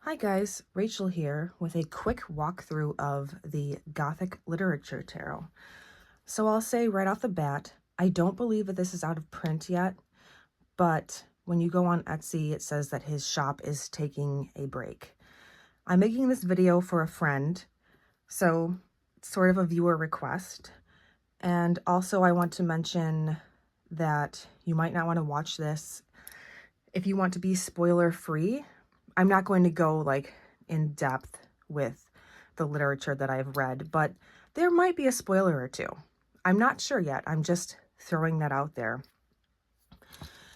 Hi guys, Rachel here with a quick walkthrough of the Gothic Literature Tarot. So I'll say right off the bat, I don't believe that this is out of print yet, but when you go on Etsy, it says that his shop is taking a break. I'm making this video for a friend, so it's sort of a viewer request. And also I want to mention that you might not want to watch this if you want to be spoiler free. I'm not going to go like in depth with the literature that I've read, but there might be a spoiler or two. I'm not sure yet. I'm just throwing that out there.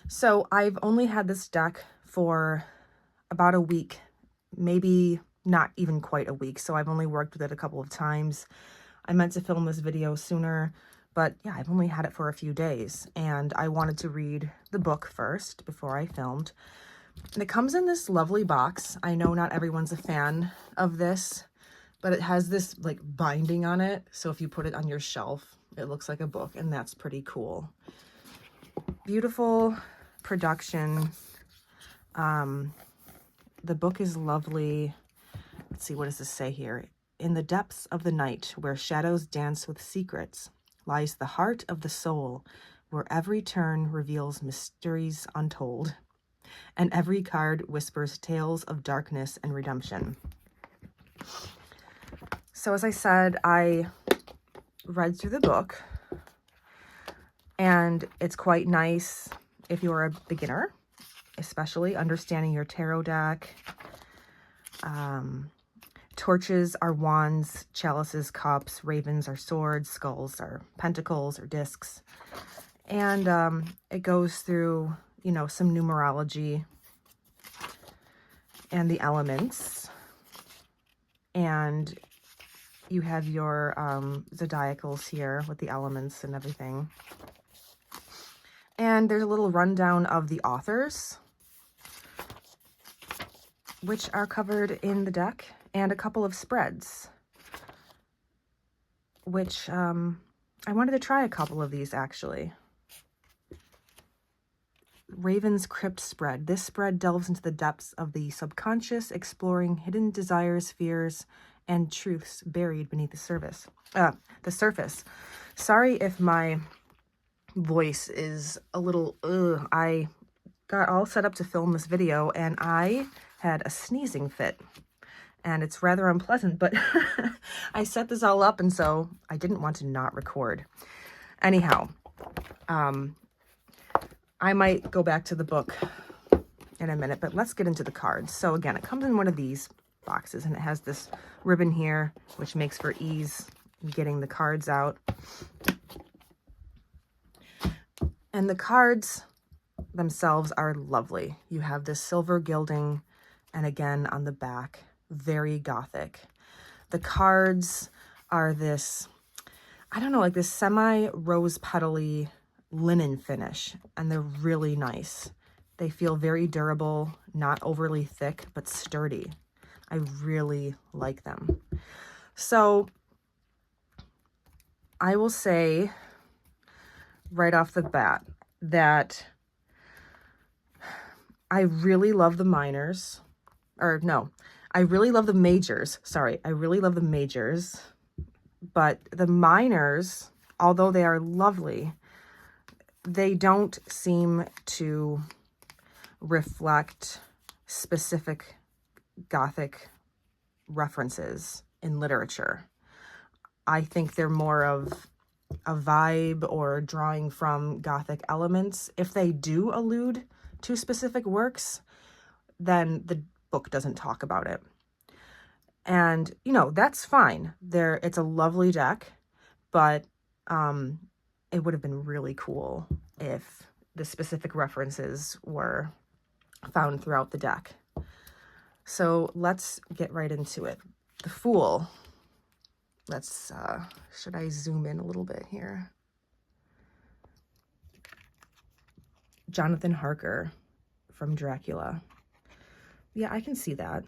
So I've only had this deck for about a week, maybe not even quite a week. So I've only worked with it a couple of times. I meant to film this video sooner, but yeah, I've only had it for a few days and I wanted to read the book first before I filmed. And it comes in this lovely box. I know not everyone's a fan of this, but it has this like binding on it. So if you put it on your shelf, it looks like a book, and that's pretty cool. Beautiful production. The book is lovely. Let's see, what does this say here? In the depths of the night, where shadows dance with secrets, lies the heart of the soul, where every turn reveals mysteries untold, and every card whispers tales of darkness and redemption. So as I said, I read through the book, and it's quite nice if you're a beginner, especially understanding your tarot deck. Torches are wands, chalices, cups, ravens are swords, skulls are pentacles or discs. And it goes through, you know, some numerology and the elements. And you have your zodiacals here with the elements and everything. And there's a little rundown of the authors, which are covered in the deck, and a couple of spreads, which I wanted to try a couple of these actually. Raven's Crypt spread. This spread delves into the depths of the subconscious, exploring hidden desires, fears, and truths buried beneath the surface. Sorry if my voice is a little I got all set up to film this video and I had a sneezing fit, and it's rather unpleasant, but I set this all up and so I didn't want to not record. Anyhow, I might go back to the book in a minute, but let's get into the cards. So again, it comes in one of these boxes and it has this ribbon here, which makes for ease in getting the cards out. And the cards themselves are lovely. You have this silver gilding, and again on the back, very Gothic. The cards are this, I don't know, like this semi-rose petal-y linen finish, and they're really nice. They feel very durable, not overly thick, but sturdy. I really like them. So I will say right off the bat that I really love the minors, or no, I really love the majors. Sorry, I really love the majors, but the minors, although they are lovely, they don't seem to reflect specific Gothic references in literature. I think they're more of a vibe or drawing from Gothic elements. If they do allude to specific works, then the book doesn't talk about it. And, you know, that's fine. It's a lovely deck, but it would have been really cool if the specific references were found throughout the deck. So let's get right into it. The Fool. Let's, should I zoom in a little bit here? Jonathan Harker from Dracula. Yeah, I can see that.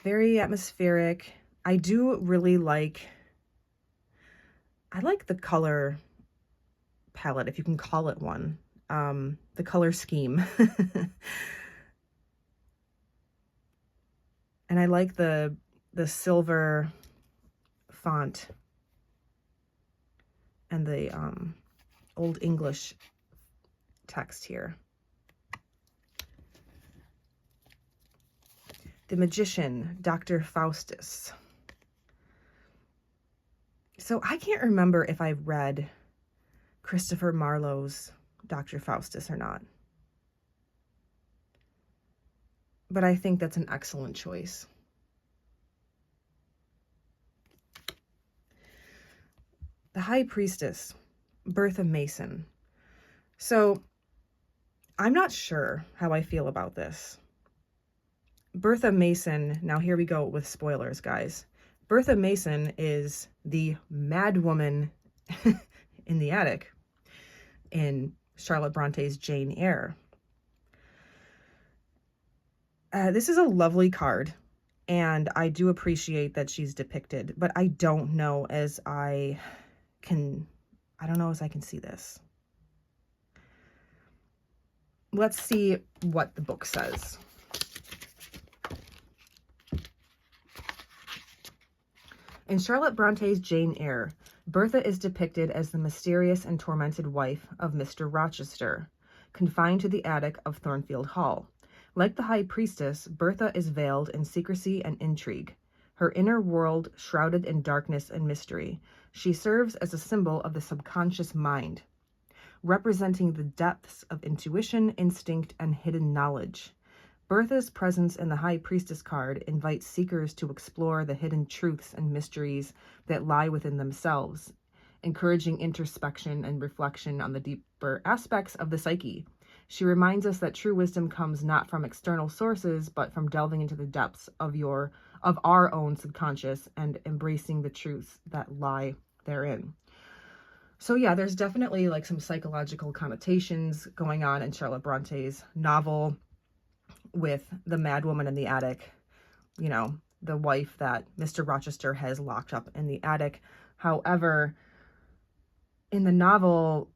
Very atmospheric. I do really like, I like the color palette, if you can call it one. The color scheme. And I like the silver font and the Old English text here. The Magician, Dr. Faustus. So I can't remember if I read Christopher Marlowe's Dr. Faustus or not. But I think that's an excellent choice. The High Priestess, Bertha Mason. So I'm not sure how I feel about this. Bertha Mason, now here we go with spoilers, guys. Bertha Mason is the mad woman in the attic in Charlotte Bronte's Jane Eyre. This is a lovely card, and I do appreciate that she's depicted, but I don't know as I can see this. Let's see what the book says. In Charlotte Bronte's Jane Eyre, Bertha is depicted as the mysterious and tormented wife of Mr. Rochester, confined to the attic of Thornfield Hall. Like the High Priestess, Bertha is veiled in secrecy and intrigue, her inner world shrouded in darkness and mystery. She serves as a symbol of the subconscious mind, representing the depths of intuition, instinct, and hidden knowledge. Bertha's presence in the High Priestess card invites seekers to explore the hidden truths and mysteries that lie within themselves, encouraging introspection and reflection on the deeper aspects of the psyche. She reminds us that true wisdom comes not from external sources, but from delving into the depths of our own subconscious and embracing the truths that lie therein. So yeah, there's definitely like some psychological connotations going on in Charlotte Bronte's novel with the mad woman in the attic, you know, the wife that Mr. Rochester has locked up in the attic. However, in the novel,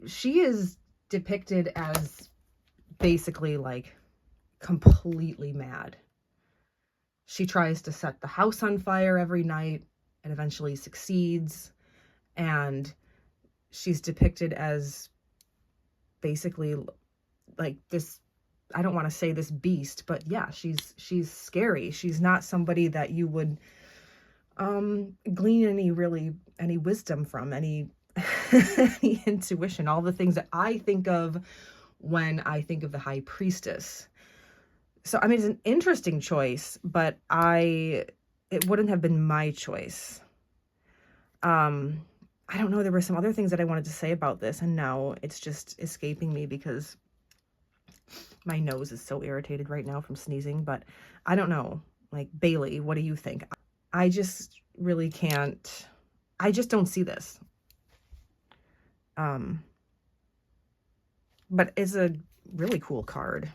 she is depicted as basically like completely mad. She tries to set the house on fire every night and eventually succeeds. And she's depicted as basically like this, I don't want to say this beast, but yeah, she's scary. She's not somebody that you would glean any wisdom from, any any intuition, all the things that I think of when I think of the High Priestess. So I mean, it's an interesting choice, but it wouldn't have been my choice. I don't know, there were some other things that I wanted to say about this, and now it's just escaping me because my nose is so irritated right now from sneezing. But I don't know, like, Bailey, what do you think? I just really can't, I just don't see this. But it's a really cool card.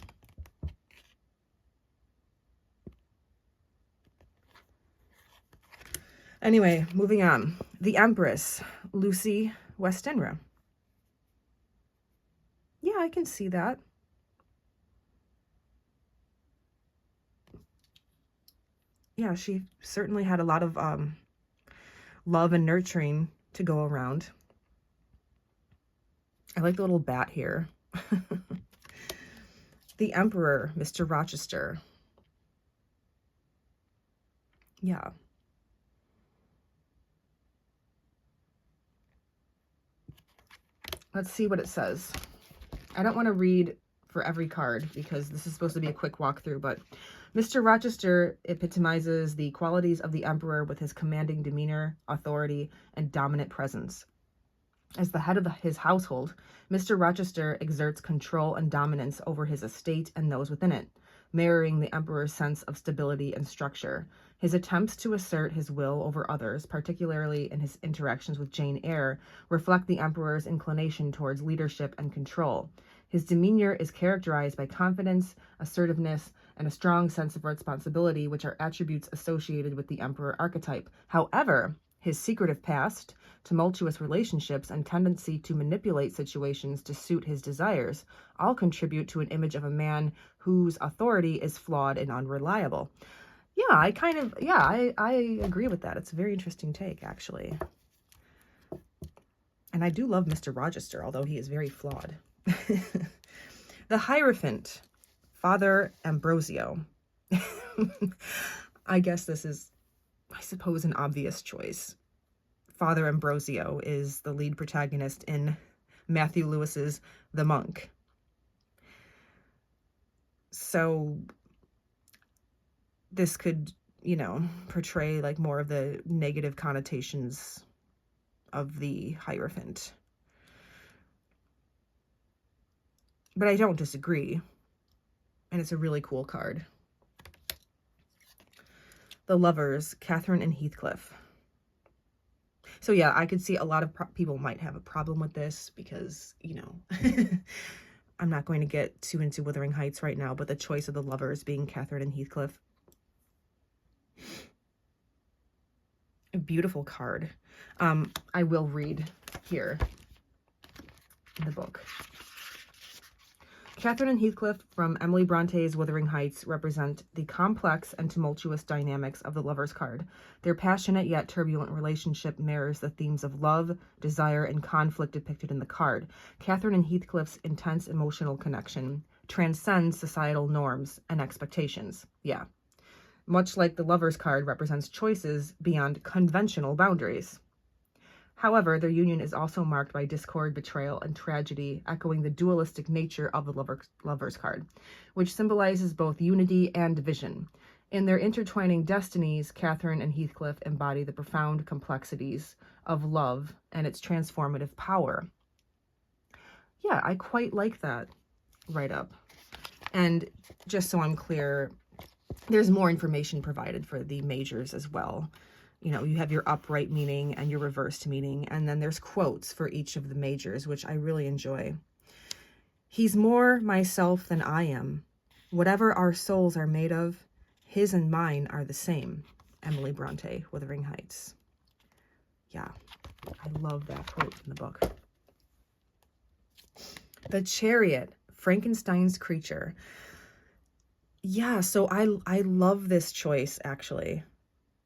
Anyway, moving on. The Empress, Lucy Westenra. Yeah, I can see that. Yeah, she certainly had a lot of love and nurturing to go around. I like the little bat here. The Emperor, Mr. Rochester. Yeah. Let's see what it says. I don't want to read for every card because this is supposed to be a quick walkthrough, but Mr. Rochester epitomizes the qualities of the Emperor with his commanding demeanor, authority, and dominant presence. As the head of his household, Mr. Rochester exerts control and dominance over his estate and those within it, mirroring the Emperor's sense of stability and structure. His attempts to assert his will over others, particularly in his interactions with Jane Eyre, reflect the Emperor's inclination towards leadership and control. His demeanor is characterized by confidence, assertiveness, and a strong sense of responsibility, which are attributes associated with the Emperor archetype. However, His secretive past, tumultuous relationships, and tendency to manipulate situations to suit his desires all contribute to an image of a man whose authority is flawed and unreliable. Yeah, I agree with that. It's a very interesting take, actually. And I do love Mr. Rochester, although he is very flawed. The Hierophant, Father Ambrosio. I guess this is, I suppose, an obvious choice. Father Ambrosio is the lead protagonist in Matthew Lewis's The Monk. So this could, you know, portray like more of the negative connotations of the Hierophant. But I don't disagree. And it's a really cool card. The Lovers, Catherine and Heathcliff. So yeah, I could see a lot of people might have a problem with this because, you know, I'm not going to get too into Wuthering Heights right now, but the choice of the Lovers being Catherine and Heathcliff. A beautiful card. I will read here in the book. Catherine and Heathcliff from Emily Bronte's Wuthering Heights represent the complex and tumultuous dynamics of the Lover's card. Their passionate yet turbulent relationship mirrors the themes of love, desire, and conflict depicted in the card. Catherine and Heathcliff's intense emotional connection transcends societal norms and expectations. Yeah. Much like the Lover's card represents choices beyond conventional boundaries. However, their union is also marked by discord, betrayal, and tragedy, echoing the dualistic nature of the Lover's card, which symbolizes both unity and division. In their intertwining destinies, Catherine and Heathcliff embody the profound complexities of love and its transformative power. Yeah, I quite like that write-up. And just so I'm clear, there's more information provided for the majors as well. You know, you have your upright meaning and your reversed meaning, and then there's quotes for each of the majors, which I really enjoy. He's more myself than I am. Whatever our souls are made of, his and mine are the same. Emily Bronte, Wuthering Heights. Yeah, I love that quote in the book. The Chariot, Frankenstein's creature. Yeah, so I love this choice, actually.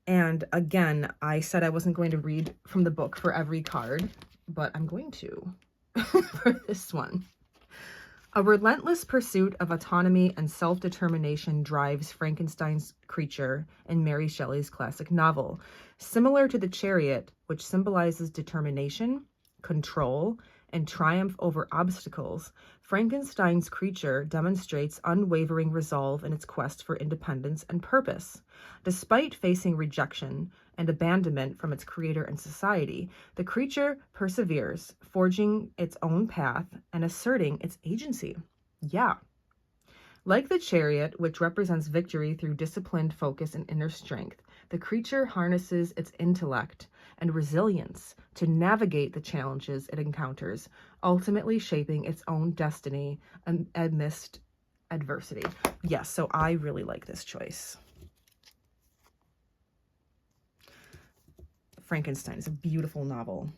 And again, I said I wasn't going to read from the book for every card, but I'm going to for this one. A relentless pursuit of autonomy and self-determination drives Frankenstein's creature in Mary Shelley's classic novel. Similar to the Chariot, which symbolizes determination, control, and triumph over obstacles, Frankenstein's creature demonstrates unwavering resolve in its quest for independence and purpose. Despite facing rejection and abandonment from its creator and society, the creature perseveres, forging its own path and asserting its agency. Yeah. Like the Chariot, which represents victory through disciplined focus and inner strength, the creature harnesses its intellect and resilience to navigate the challenges it encounters, ultimately shaping its own destiny amidst adversity. Yes, so I really like this choice. Frankenstein is a beautiful novel.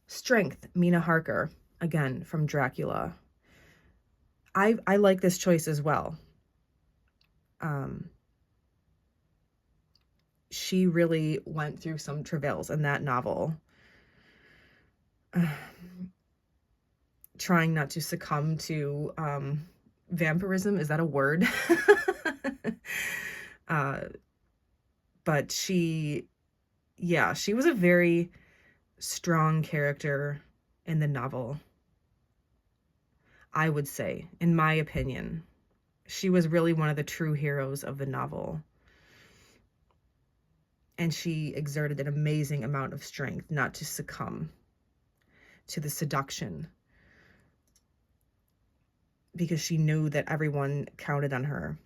Strength, Mina Harker, again from Dracula. I like this choice as well. She really went through some travails in that novel. Trying not to succumb to vampirism. Is that a word? But she was a very strong character in the novel. I would say, in my opinion, she was really one of the true heroes of the novel. And she exerted an amazing amount of strength not to succumb to the seduction, because she knew that everyone counted on her.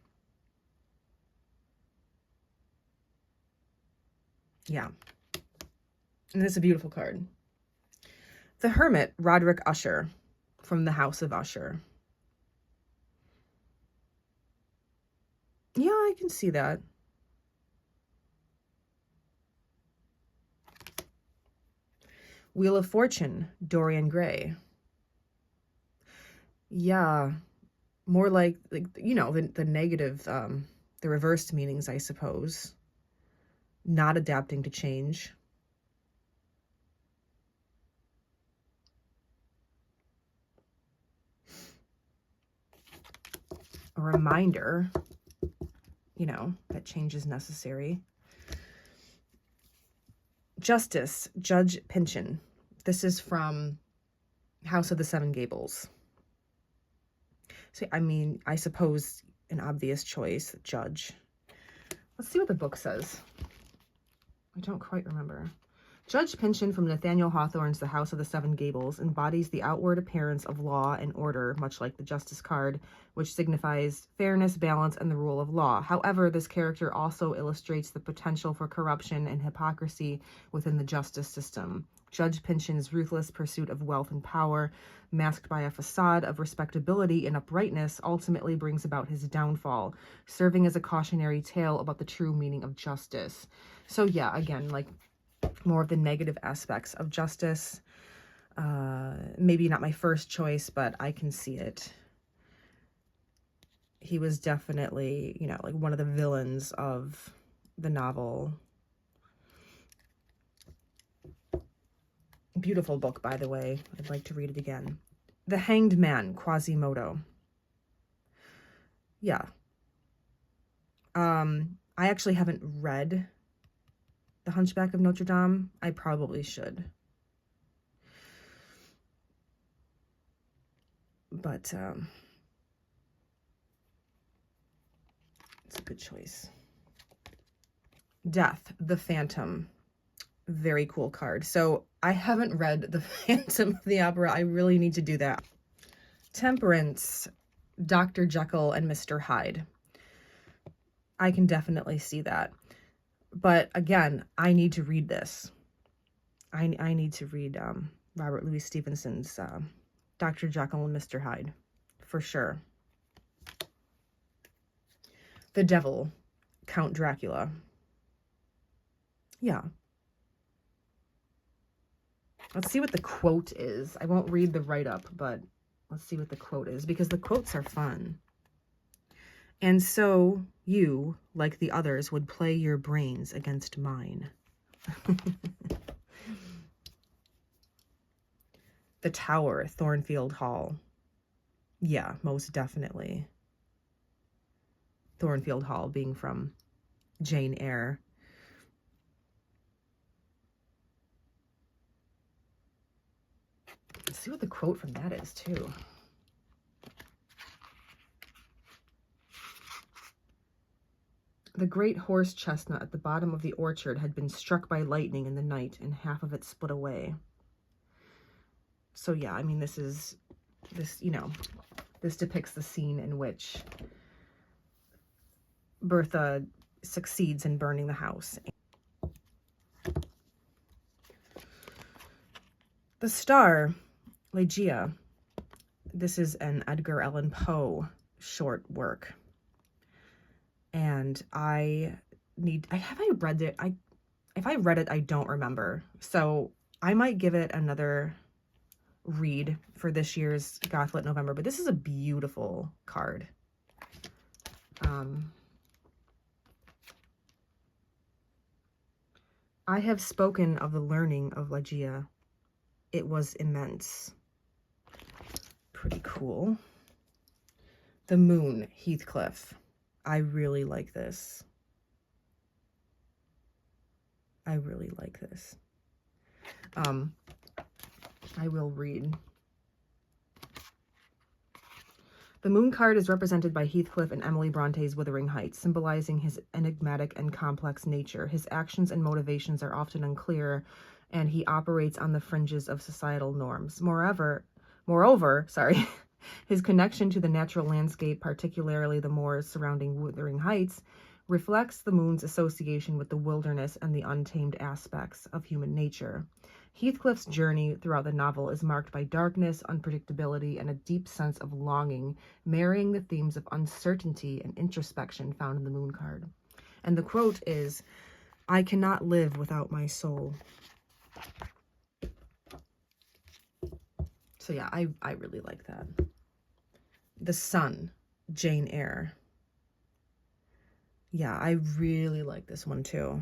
Yeah. And it's a beautiful card. The Hermit, Roderick Usher, from the House of Usher. Yeah, I can see that. Wheel of Fortune, Dorian Gray. Yeah, more like you know, the negative, the reversed meanings, I suppose. Not adapting to change. A reminder, you know, that change is necessary. Justice, Judge Pynchon. This is from House of the Seven Gables. So, I mean, I suppose an obvious choice, Judge. Let's see what the book says. I don't quite remember. Judge Pynchon from Nathaniel Hawthorne's The House of the Seven Gables embodies the outward appearance of law and order, much like the Justice card, which signifies fairness, balance, and the rule of law. However, this character also illustrates the potential for corruption and hypocrisy within the justice system. Judge Pynchon's ruthless pursuit of wealth and power, masked by a facade of respectability and uprightness, ultimately brings about his downfall, serving as a cautionary tale about the true meaning of justice. So yeah, again, like more of the negative aspects of justice. Maybe not my first choice, but I can see it. He was definitely, you know, like one of the villains of the novel. Beautiful book, by the way. I'd like to read it again. The Hanged Man, Quasimodo. Yeah. I actually haven't read The Hunchback of Notre Dame. I probably should. But it's a good choice. Death, the Phantom. Very cool card. So I haven't read The Phantom of the Opera. I really need to do that. Temperance, Dr. Jekyll and Mr. Hyde. I can definitely see that. But again, I need to read this. I need to read Robert Louis Stevenson's Dr. Jekyll and Mr. Hyde, for sure. The Devil, Count Dracula. Yeah. Let's see what the quote is. I won't read the write-up, but let's see what the quote is, because the quotes are fun. And so you, like the others, would play your brains against mine. The Tower, Thornfield Hall. Yeah, most definitely. Thornfield Hall being from Jane Eyre. Let's see what the quote from that is, too. The great horse chestnut at the bottom of the orchard had been struck by lightning in the night, and half of it split away. So yeah, I mean, this depicts the scene in which Bertha succeeds in burning the house. The Star, Ligeia. This is an Edgar Allan Poe short work. And have I read it? If I read it, I don't remember. So I might give it another read for this year's Gothlit November, but this is a beautiful card. I have spoken of the learning of Ligeia. It was immense. Pretty cool. The Moon, Heathcliff. I really like this. I really like this. I will read. The Moon card is represented by Heathcliff in Emily Bronte's Wuthering Heights, symbolizing his enigmatic and complex nature. His actions and motivations are often unclear, and he operates on the fringes of societal norms. Moreover, his connection to the natural landscape, particularly the moors surrounding Wuthering Heights, reflects the moon's association with the wilderness and the untamed aspects of human nature. Heathcliff's journey throughout the novel is marked by darkness, unpredictability, and a deep sense of longing, marrying the themes of uncertainty and introspection found in the Moon card. And the quote is, "I cannot live without my soul." So yeah, I really like that. The Sun, Jane Eyre. Yeah, I really like this one too.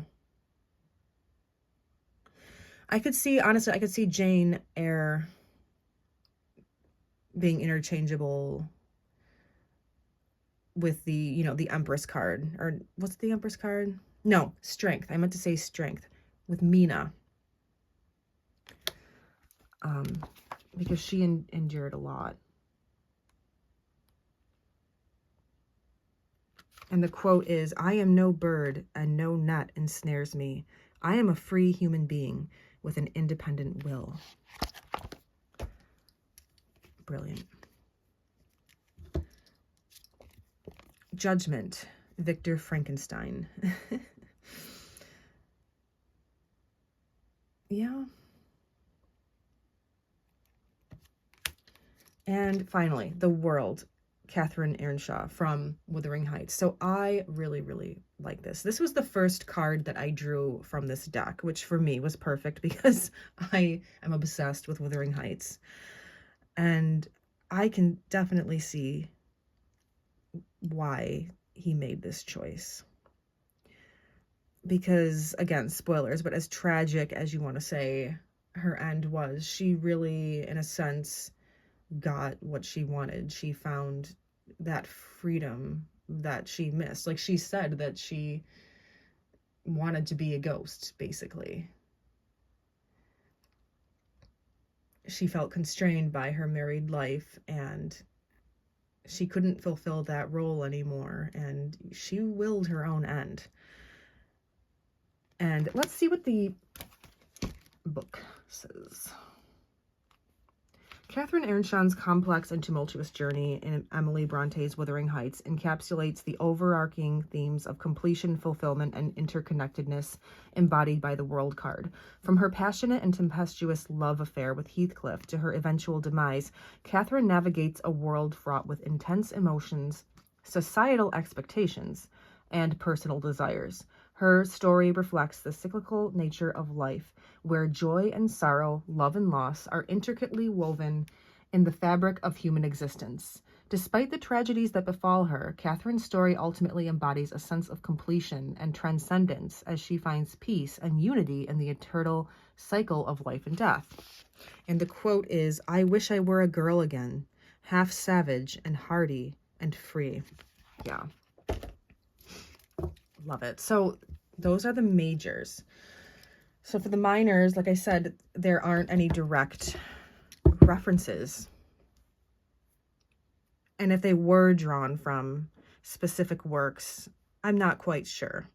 Honestly, I could see Jane Eyre being interchangeable with the, the Empress card. Or what's the Empress card? No, Strength. I meant to say Strength with Mina. Because she endured a lot. And the quote is, "I am no bird and no net ensnares me. I am a free human being with an independent will." Brilliant. Judgment, Victor Frankenstein. Yeah. And finally, The World, Catherine Earnshaw from Wuthering Heights. So I really, really like this. This was the first card that I drew from this deck, which for me was perfect because I am obsessed with Wuthering Heights. And I can definitely see why he made this choice. Because, again, spoilers, but as tragic as you want to say her end was, she really, in a sense, got what she wanted. She found that freedom that she missed. Like, she said that she wanted to be a ghost, basically. She felt constrained by her married life, and she couldn't fulfill that role anymore, and she willed her own end. And let's see what the book says. Catherine Earnshaw's complex and tumultuous journey in Emily Bronte's Wuthering Heights encapsulates the overarching themes of completion, fulfillment, and interconnectedness embodied by the World card. From her passionate and tempestuous love affair with Heathcliff to her eventual demise, Catherine navigates a world fraught with intense emotions, societal expectations, and personal desires. Her story reflects the cyclical nature of life, where joy and sorrow, love and loss are intricately woven in the fabric of human existence. Despite the tragedies that befall her, Catherine's story ultimately embodies a sense of completion and transcendence as she finds peace and unity in the eternal cycle of life and death. And the quote is, "I wish I were a girl again, half savage and hardy and free." Yeah. Love it. So those are the majors. So for the minors, like I said, there aren't any direct references. And if they were drawn from specific works, I'm not quite sure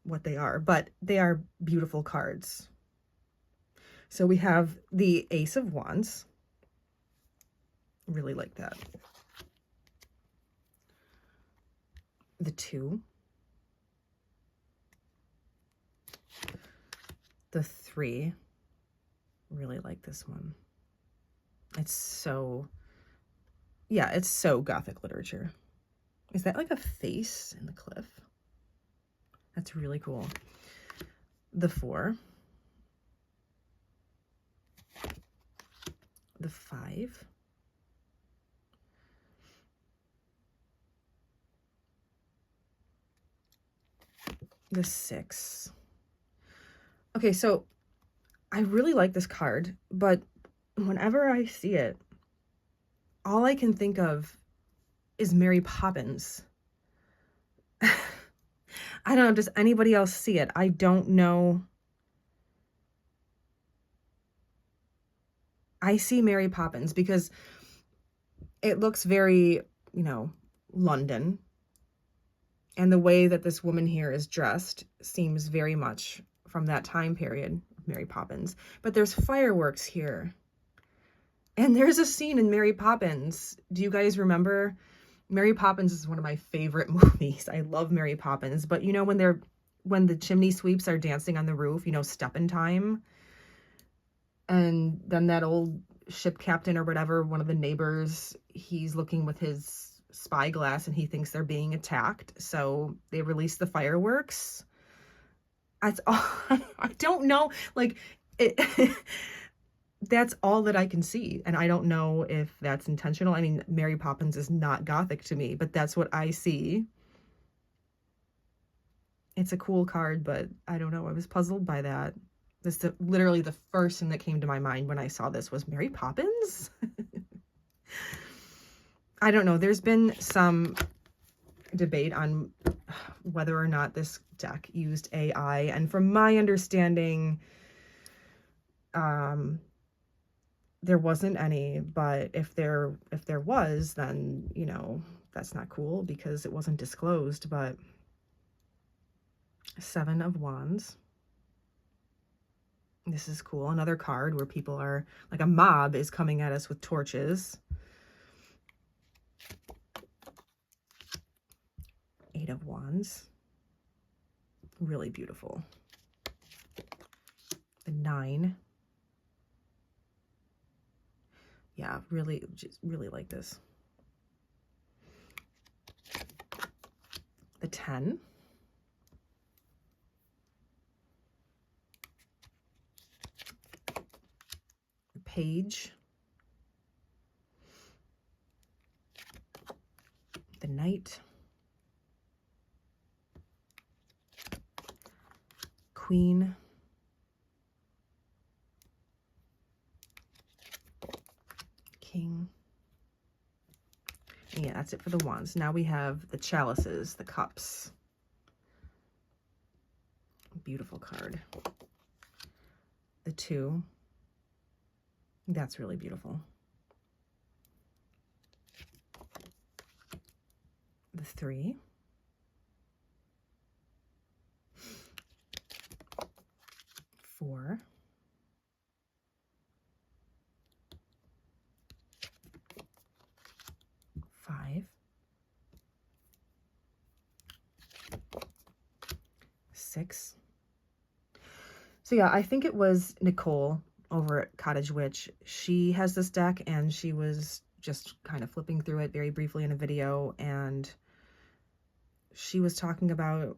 what they are, but they are beautiful cards. So we have the Ace of Wands. Really like that. The 2. The 3. Really like this one. It's so, yeah, it's so Gothic literature. Is that like a face in the cliff? That's really cool. The 4. The 5. The 6. Okay, so I really like this card, but whenever I see it, all I can think of is Mary Poppins. I don't know, does anybody else see it? I don't know. I see Mary Poppins because it looks very, London. And the way that this woman here is dressed seems very much from that time period, Mary Poppins. But there's fireworks here. And there's a scene in Mary Poppins. Do you guys remember? Mary Poppins is one of my favorite movies. I love Mary Poppins. But when the chimney sweeps are dancing on the roof, step in time. And then that old ship captain or whatever, one of the neighbors, he's looking with his spyglass and he thinks they're being attacked. So they release the fireworks. That's all. I don't know. Like, it, that's all that I can see. And I don't know if that's intentional. I mean, Mary Poppins is not Gothic to me, but that's what I see. It's a cool card, but I don't know. I was puzzled by that. This literally the first thing that came to my mind when I saw this was Mary Poppins. I don't know. There's been some debate on whether or not this deck used AI, and from my understanding, there wasn't any, but if there was, then, you know, that's not cool because it wasn't disclosed. But Seven of Wands. This is cool. Another card where people are, like a mob is coming at us with torches. Eight of Wands. Really beautiful. The Nine. Yeah, really, just really like this. The 10. The Page. The Knight. Queen. King. And yeah, that's it for the wands. Now we have the chalices, the cups. Beautiful card. The 2. That's really beautiful. The 3. 4. 5. 6. So yeah, I think it was Nicole over at Cottage Witch. She has this deck and she was just kind of flipping through it very briefly in a video, and she was talking about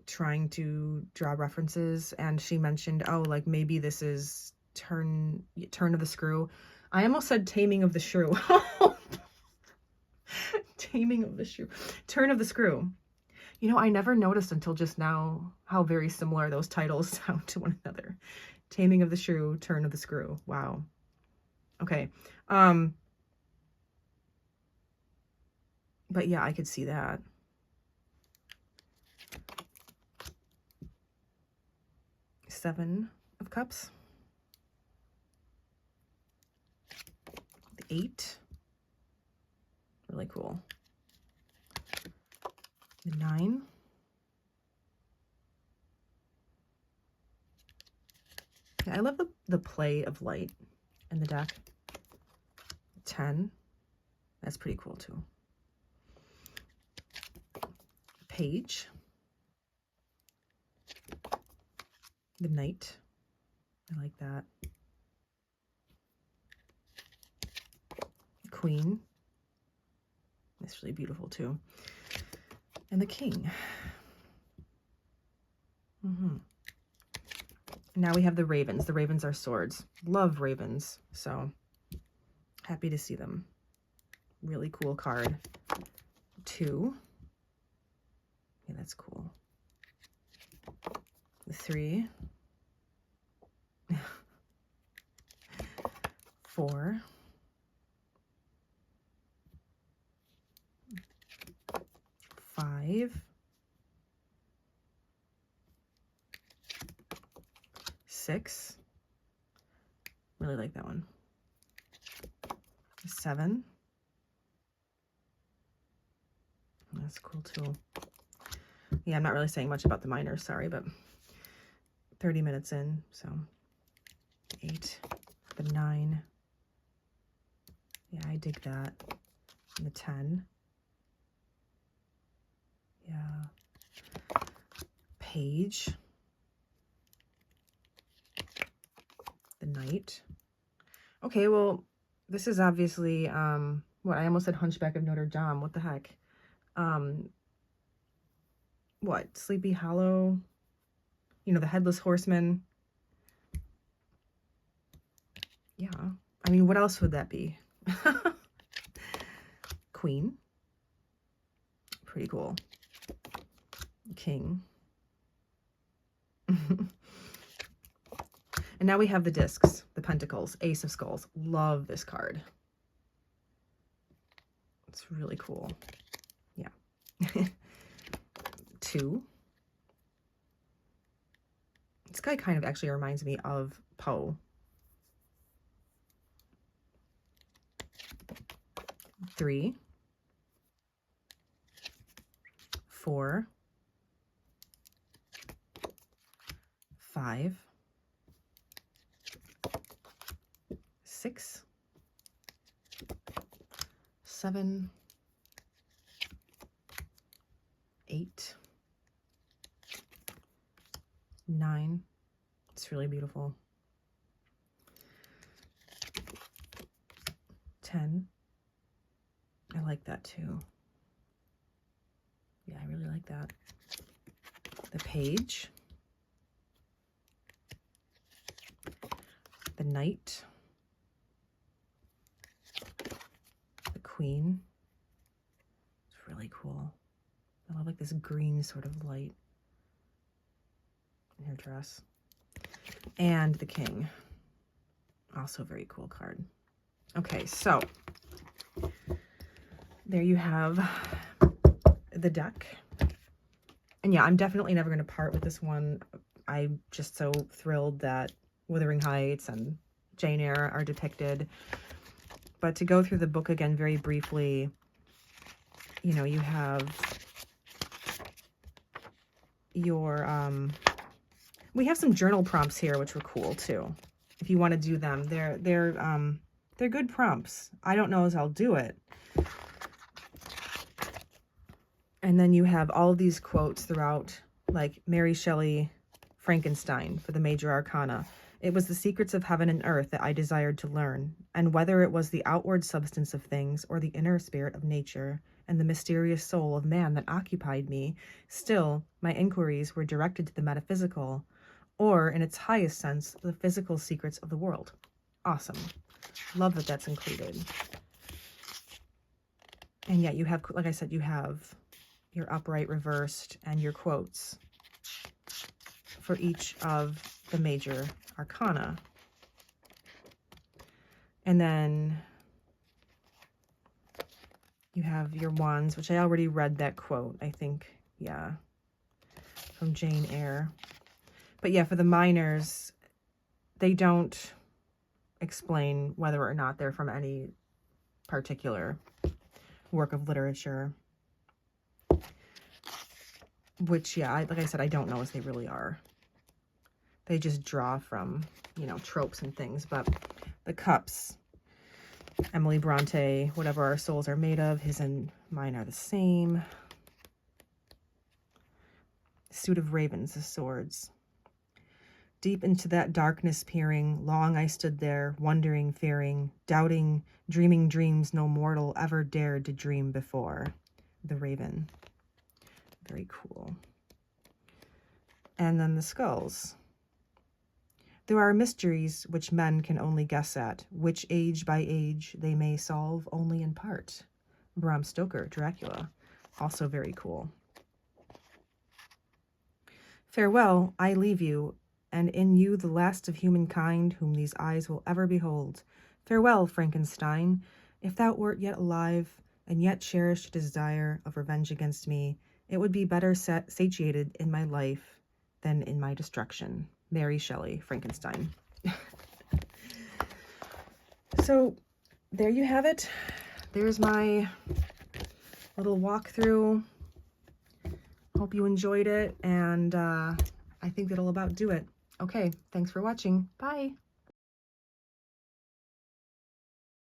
trying to draw references, and she mentioned, oh, like maybe this is Turn of the Screw. I almost said Taming of the Shrew. Taming of the Shrew. Turn of the Screw. You know, I never noticed until just now how very similar those titles sound to one another. Taming of the Shrew, Turn of the Screw. Wow. Okay. But yeah, I could see that. Seven of Cups. The 8. Really cool. The 9. Yeah, I love the play of light in the deck. 10. That's pretty cool too. Page. The Knight. I like that. Queen. That's really beautiful too. And the King. Now we have the ravens. The ravens are swords. Love ravens, so happy to see them. Really cool card. 2. Yeah, that's cool. The 3. 4. 5. 6. Really like that one. 7. That's cool too. Yeah, I'm not really saying much about the minors, sorry, but 30 minutes in, so 8, the 9. Yeah, I dig that. And the 10. Yeah. Page. The Knight. Okay, well, this is obviously, what, I almost said Hunchback of Notre Dame. What the heck? What? Sleepy Hollow? You know, the Headless Horseman. Yeah. I mean, what else would that be? Queen. Pretty cool. King. And now we have the discs, the pentacles, Ace of Skulls. Love this card. It's really cool. Yeah. 2. This guy kind of actually reminds me of Poe. 3. 4. 5. 6. 7. 8. 9. It's really beautiful. 10. I like that too. Yeah, I really like that. The Page. The Knight. The Queen. It's really cool. I love like this green sort of light in her dress. And the King. Also a very cool card. Okay, so there you have the deck. And yeah, I'm definitely never going to part with this one. I'm just so thrilled that Wuthering Heights and Jane Eyre are depicted. But to go through the book again very briefly, you know, you have your, we have some journal prompts here, which were cool too. If you want to do them, they're good prompts. I don't know as I'll do it. And then you have all of these quotes throughout, like Mary Shelley, Frankenstein for the major arcana. It was the secrets of heaven and earth that I desired to learn, and whether it was the outward substance of things or the inner spirit of nature and the mysterious soul of man that occupied me, still my inquiries were directed to the metaphysical, or in its highest sense, the physical secrets of the world. Awesome. Love that that's included. And yet you have, like I said, you have your upright reversed and your quotes for each of the major arcana. And then you have your wands, which I already read that quote, I think. Yeah. From Jane Eyre. But yeah, for the minors, they don't explain whether or not they're from any particular work of literature. Which, yeah, like I said, I don't know if they really are. They just draw from, you know, tropes and things. But the cups, Emily Bronte, whatever our souls are made of, his and mine are the same. Suit of ravens, the swords. Deep into that darkness peering, long I stood there, wondering, fearing, doubting, dreaming dreams no mortal ever dared to dream before. The raven. Very cool. And then the skulls. There are mysteries which men can only guess at, which age by age they may solve only in part. Bram Stoker, Dracula. Also very cool. Farewell, I leave you, and in you the last of humankind whom these eyes will ever behold. Farewell, Frankenstein. If thou wert yet alive, and yet cherished a desire of revenge against me, it would be better satiated in my life than in my destruction. Mary Shelley, Frankenstein. So there you have it. There's my little walkthrough. Hope you enjoyed it, and I think that'll about do it. Okay, thanks for watching. Bye.